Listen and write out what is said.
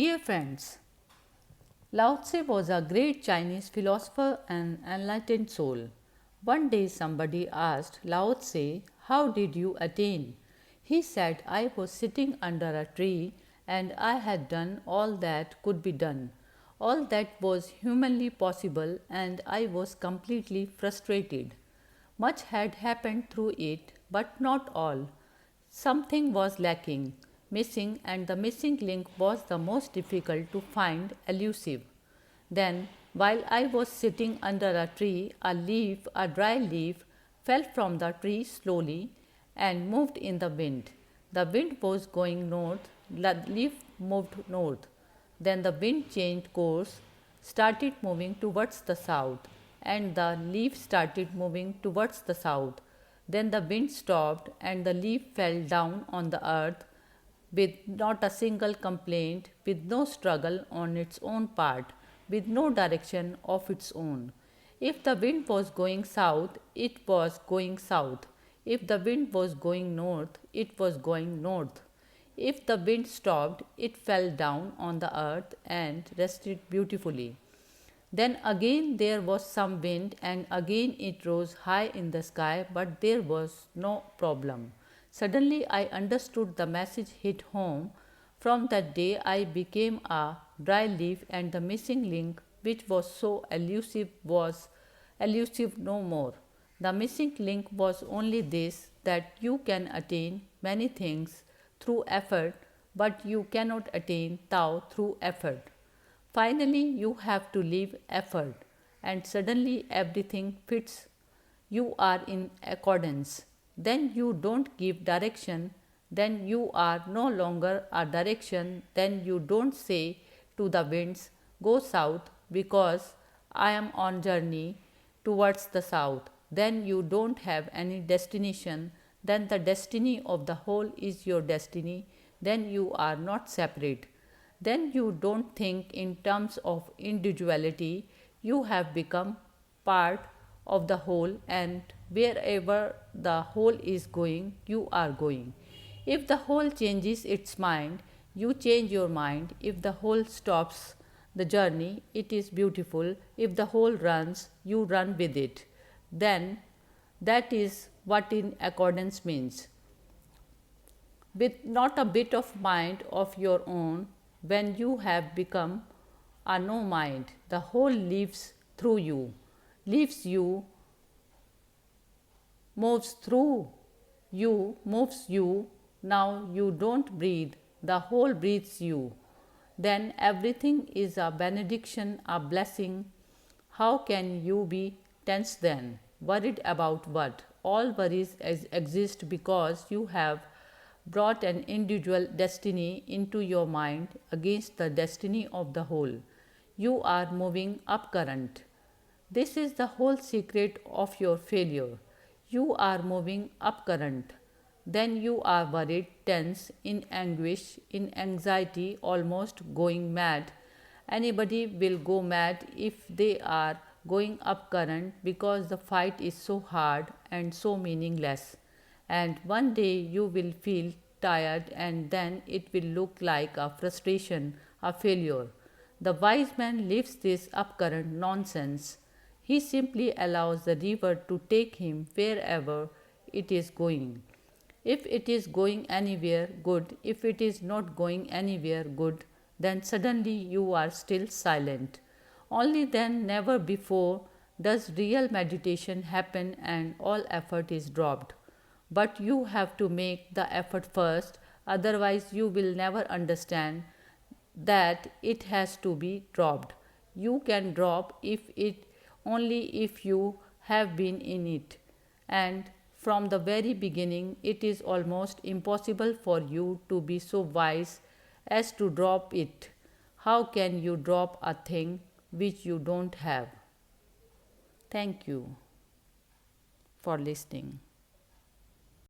Dear friends, Lao Tse was a great Chinese philosopher and enlightened soul. One day somebody asked Lao Tse, "How did you attain?" He said, "I was sitting under a tree and I had done all that could be done, all that was humanly possible, and I was completely frustrated. Much had happened through it, but not all. Something was lacking, missing, and the missing link was the most difficult to find, elusive. Then, while I was sitting under a tree, a leaf, a dry leaf, fell from the tree slowly and moved in the wind. The wind was going north, the leaf moved north. Then the wind changed course, started moving towards the south, and the leaf started moving towards the south. Then the wind stopped, and the leaf fell down on the earth with not a single complaint, with no struggle on its own part, with no direction of its own. If the wind was going south, it was going south. If the wind was going north, it was going north. If the wind stopped, it fell down on the earth and rested beautifully. Then again there was some wind, and again it rose high in the sky, but there was no problem. Suddenly I understood the message hit home. From that day I became a dry leaf, and the missing link, which was so elusive, was elusive no more. The missing link was only this, that you can attain many things through effort, but you cannot attain Tao through effort. Finally, you have to leave effort, and suddenly everything fits. You are in accordance. Then you don't give direction, then you are no longer a direction, then you don't say to the winds, "Go south," because I am on journey towards the south. Then you don't have any destination, then the destiny of the whole is your destiny, then you are not separate. Then you don't think in terms of individuality, you have become part of the whole, and wherever the whole is going, you are going. If the whole changes its mind, you change your mind. If the whole stops the journey, it is beautiful. If the whole runs, you run with it. Then that is what in accordance means. With not a bit of mind of your own, when you have become a no mind, the whole lives through you, leaves you, moves through you, moves you. Now you don't breathe, the whole breathes you. Then everything is a benediction, a blessing. How can you be tense then? Worried about what? All worries exist because you have brought an individual destiny into your mind against the destiny of the whole. You are moving up current. This is the whole secret of your failure. You are moving up current. Then you are worried, tense, in anguish, in anxiety, almost going mad. Anybody will go mad if they are going up current because the fight is so hard and so meaningless. And one day you will feel tired, and then it will look like a frustration, a failure. The wise man leaves this upcurrent nonsense. He simply allows the river to take him wherever it is going. If it is going anywhere, good. If it is not going anywhere, good. Then suddenly you are still silent. Only then, never before, does real meditation happen and all effort is dropped. But you have to make the effort first, otherwise, you will never understand that it has to be dropped. You can drop if it only if you have been in it, and from the very beginning it is almost impossible for you to be so wise as to drop it. How can you drop a thing which you don't have? Thank you for listening.